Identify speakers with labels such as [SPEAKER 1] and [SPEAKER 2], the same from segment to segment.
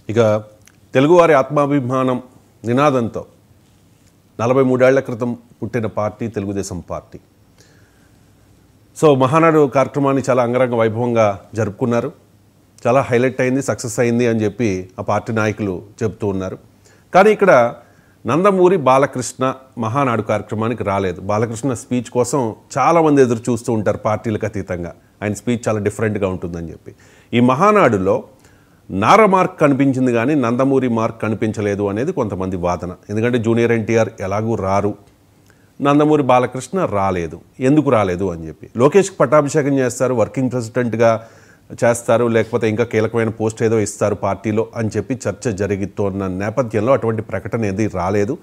[SPEAKER 1] ఇక తెలుగువారి ఆత్మాభిమానం నినాదంతో 43 ఏళ్ల క్రితం పుట్టిన party Telugu Desam party. So Mahanadu కార్యక్రమాన్ని చాలా అంగరంగ వైభవంగా జరుపుకున్నారు. చాలా హైలైట్ అయింది, సక్సెస్ అయింది అని చెప్పి ఆ పార్టీ నాయకులు చెబుతూ ఉన్నారు. కానీ ఇక్కడ నందమూరి బాలకృష్ణ మహానాడు కార్యక్రమానికి రాలేదు. బాలకృష్ణ స్పీచ్ కోసం చాలామంది ఎదురు చూస్తూ ఉంటారు పార్టీలకు అతీతంగా. ఆయన స్పీచ్ చాలా డిఫరెంట్గా ఉంటుందని చెప్పి. ఈ మహానాడులో నారా మార్క్ కనిపించింది కానీ నందమూరి మార్క్ కనిపించలేదు అనేది కొంతమంది వాదన. ఎందుకంటే జూనియర్ ఎన్టీఆర్ ఎలాగూ రారు, నందమూరి బాలకృష్ణ రాలేదు, ఎందుకు రాలేదు అని చెప్పి. లోకేష్కి పట్టాభిషేకం చేస్తారు, వర్కింగ్ ప్రెసిడెంట్గా చేస్తారు, లేకపోతే ఇంకా కీలకమైన పోస్ట్ ఏదో ఇస్తారు పార్టీలో అని చెప్పి చర్చ జరుగుతున్న నేపథ్యంలో అటువంటి ప్రకటన ఏది రాలేదు.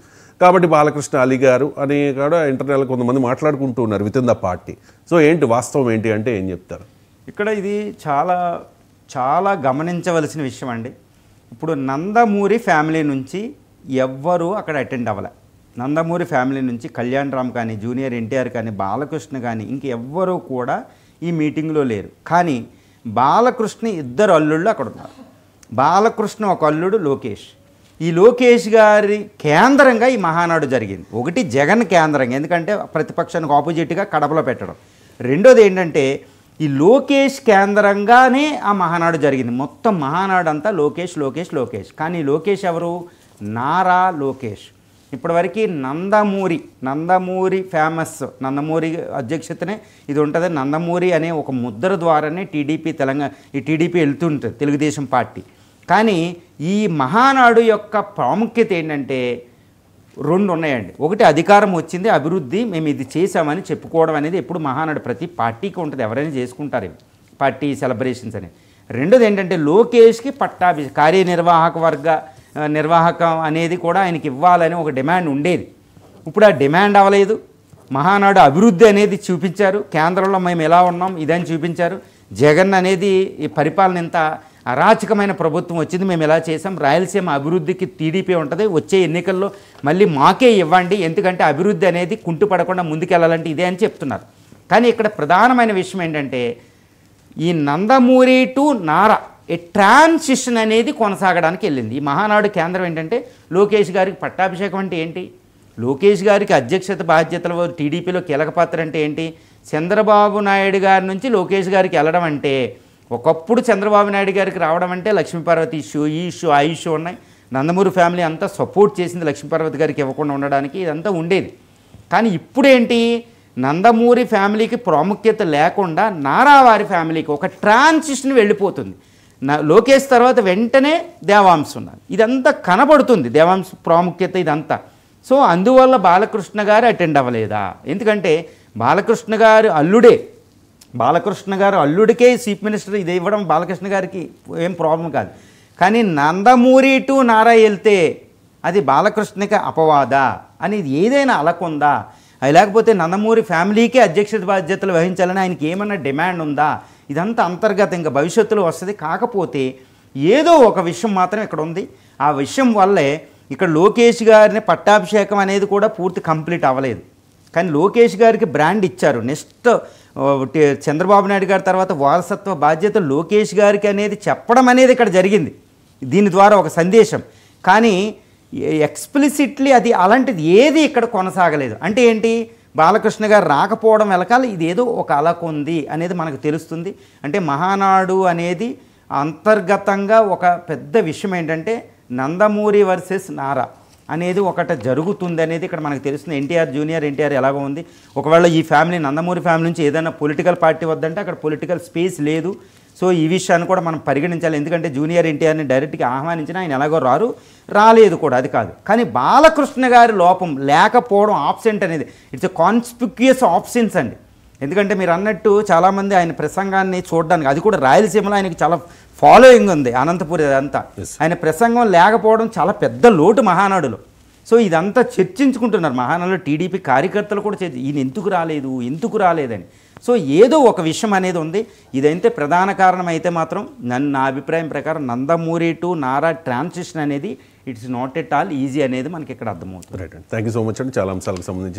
[SPEAKER 1] కాబట్టి బాలకృష్ణ అలీ గారు అని కూడా ఇంటర్నల్ కొంతమంది మాట్లాడుకుంటూ ఉన్నారు with in the party. So ఏంటి వాస్తవం ఏంటి అంటే ఏం చెప్తారు?
[SPEAKER 2] ఇక్కడ ఇది చాలా గమనించవలసిన విషయం అండి. ఇప్పుడు నందమూరి ఫ్యామిలీ నుంచి ఎవ్వరూ అక్కడ అటెండ్ అవ్వలే. నందమూరి ఫ్యామిలీ నుంచి కళ్యాణ్ రామ్ కానీ, జూనియర్ ఎన్టీఆర్ కానీ, బాలకృష్ణ కానీ ఇంకెవ్వరూ కూడా ఈ మీటింగ్లో లేరు. కానీ బాలకృష్ణ ఇద్దరు అల్లుళ్ళు అక్కడ ఉన్నారు. బాలకృష్ణ ఒక అల్లుడు లోకేష్. ఈ లోకేష్ గారి కేంద్రంగా ఈ మహానాడు జరిగింది. ఒకటి జగన్ కేంద్రంగా, ఎందుకంటే ప్రతిపక్షానికి ఆపోజిట్గా కడపలో పెట్టడం. రెండోది ఏంటంటే ఈ లోకేష్ కేంద్రంగానే ఆ మహానాడు జరిగింది. మొత్తం మహానాడు అంతా లోకేష్ లోకేష్ లోకేష్. కానీ లోకేష్ ఎవరు? నారా లోకేష్. ఇప్పటివరకు నందమూరి ఫేమస్, నందమూరి అధ్యక్షతనే ఇది ఉంటుంది. నందమూరి అనే ఒక ముద్ర ద్వారానే టీడీపీ వెళ్తుంటుంది, తెలుగుదేశం పార్టీ. కానీ ఈ మహానాడు యొక్క ప్రాముఖ్యత ఏంటంటే రెండు ఉన్నాయండి. ఒకటి అధికారం వచ్చింది, అభివృద్ధి, మేము ఇది చేసామని చెప్పుకోవడం అనేది ఎప్పుడు మహానాడు ప్రతి పార్టీకి ఉంటుంది, ఎవరైనా చేసుకుంటారు ఇవి పార్టీ సెలబ్రేషన్స్ అని. రెండోది ఏంటంటే లోకేష్కి నిర్వాహకం అనేది కూడా ఆయనకి ఇవ్వాలని ఒక డిమాండ్ ఉండేది. ఇప్పుడు ఆ డిమాండ్ అవ్వలేదు. మహానాడు అభివృద్ధి అనేది చూపించారు, కేంద్రంలో మేము ఎలా ఉన్నాం ఇదని చూపించారు. జగన్ అనేది ఈ పరిపాలన ఇంత అరాచకమైన ప్రభుత్వం వచ్చింది, మేము ఎలా చేసాం, రాయలసీమ అభివృద్ధికి టీడీపీ ఉంటుంది, వచ్చే ఎన్నికల్లో మళ్ళీ మాకే ఇవ్వండి, ఎందుకంటే అభివృద్ధి అనేది కుంటుపడకుండా ముందుకెళ్ళాలంటే ఇదే అని చెప్తున్నారు. కానీ ఇక్కడ ప్రధానమైన విషయం ఏంటంటే ఈ Nandamuri to Nara A transition అనేది కొనసాగడానికి వెళ్ళింది. ఈ మహానాడు కేంద్రం ఏంటంటే లోకేష్ గారికి పట్టాభిషేకం అంటే ఏంటి, లోకేష్ గారికి అధ్యక్షత బాధ్యతలు టీడీపీలో కీలక పాత్ర అంటే ఏంటి, చంద్రబాబు నాయుడు గారి నుంచి లోకేష్ గారికి వెళ్ళడం అంటే, ఒకప్పుడు చంద్రబాబు నాయుడు గారికి రావడం అంటే లక్ష్మీపార్వతి ఇష్యూ, ఈ ఇష్యూ, ఆ ఇష్యూ ఉన్నాయి. నందమూరి ఫ్యామిలీ అంతా సపోర్ట్ చేసింది లక్ష్మీపార్వతి గారికి ఇవ్వకుండా ఉండడానికి, ఇదంతా ఉండేది. కానీ ఇప్పుడేంటి, నందమూరి ఫ్యామిలీకి ప్రాముఖ్యత లేకుండా నారావారి ఫ్యామిలీకి ఒక ట్రాన్సిషన్ వెళ్ళిపోతుంది. లోకేష్ తర్వాత వెంటనే దేవాంశ్ ఉన్నారు, ఇదంతా కనబడుతుంది, దేవాంశ్ ప్రాముఖ్యత ఇదంతా. సో అందువల్ల బాలకృష్ణ గారు అటెండ్ అవ్వలేదా? ఎందుకంటే బాలకృష్ణ గారు అల్లుడికే చీఫ్ మినిస్టర్ ఇది ఇవ్వడం బాలకృష్ణ గారికి ఏం ప్రాబ్లం కాదు. కానీ నందమూరి టు నారా వెళ్తే అది బాలకృష్ణకి అపవాదా అనేది ఏదైనా అలకుందా, అది లేకపోతే నందమూరి ఫ్యామిలీకే అధ్యక్షత బాధ్యతలు వహించాలని ఆయనకి ఏమన్నా డిమాండ్ ఉందా, ఇదంతా అంతర్గతం ఇంకా భవిష్యత్తులో వస్తుంది. కాకపోతే ఏదో ఒక విషయం మాత్రం ఇక్కడ ఉంది. ఆ విషయం వల్లే ఇక్కడ లోకేష్ గారిని పట్టాభిషేకం అనేది కూడా పూర్తి కంప్లీట్ అవ్వలేదు. కానీ లోకేష్ గారికి బ్రాండ్ ఇచ్చారు. నెక్స్ట్ చంద్రబాబు నాయుడు గారి తర్వాత వారసత్వ బాధ్యత లోకేష్ గారికి అనేది చెప్పడం అనేది ఇక్కడ జరిగింది, దీని ద్వారా ఒక సందేశం. కానీ ఎక్స్ప్లిసిట్లీ అది అలాంటిది ఏది ఇక్కడ కొనసాగలేదు. అంటే ఏంటి, బాలకృష్ణ గారు రాకపోవడం వెనకాల ఇదేదో ఒక అలకుంది అనేది మనకు తెలుస్తుంది. అంటే మహానాడు అనేది అంతర్గతంగా ఒక పెద్ద విషయం ఏంటంటే నందమూరి వర్సెస్ నారా అనేది ఒకటి జరుగుతుంది అనేది ఇక్కడ మనకు తెలుస్తుంది. ఎన్టీఆర్, జూనియర్ ఎన్టీఆర్ ఎలాగో ఉంది. ఒకవేళ ఈ ఫ్యామిలీ నందమూరి ఫ్యామిలీ నుంచి ఏదైనా పొలిటికల్ పార్టీ వద్దంటే అక్కడ పొలిటికల్ స్పేస్ లేదు. సో ఈ విషయాన్ని కూడా మనం పరిగణించాలి. ఎందుకంటే జూనియర్ ఎన్టీఆర్ని డైరెక్ట్గా ఆహ్వానించినా ఆయన ఎలాగో రాలేదు కూడా, అది కాదు. కానీ బాలకృష్ణ గారి లోపం లేకపోవడం, ఆబ్సెంట్ అనేది ఇట్స్ ఎ కాన్స్పిక్యూయస్ ఆబ్సెన్స్ అండి. ఎందుకంటే మీరు అన్నట్టు చాలామంది ఆయన ప్రసంగాన్ని చూడడానికి, అది కూడా రాయలసీమలో ఆయనకి చాలా ఫాలోయింగ్ ఉంది, అనంతపురి అదంతా. ఆయన ప్రసంగం లేకపోవడం చాలా పెద్ద లోటు మహానాడులో. సో ఇదంతా చర్చించుకుంటున్నారు మహానాడులో. టీడీపీ కార్యకర్తలు కూడా ఈయన ఎందుకు రాలేదని. సో ఏదో ఒక విషయం అనేది ఉంది. ఇదైతే ప్రధాన కారణం అయితే మాత్రం నా అభిప్రాయం ప్రకారం నందమూరి టు నారా ట్రాన్సిషన్ అనేది it's not at all easy అనేది మనకి ఇక్కడ అర్థమవుతుంది.
[SPEAKER 1] రైట్ అండి, థ్యాంక్ యూ సో మచ్ అండి. చాలా అంశాలకు సంబంధించి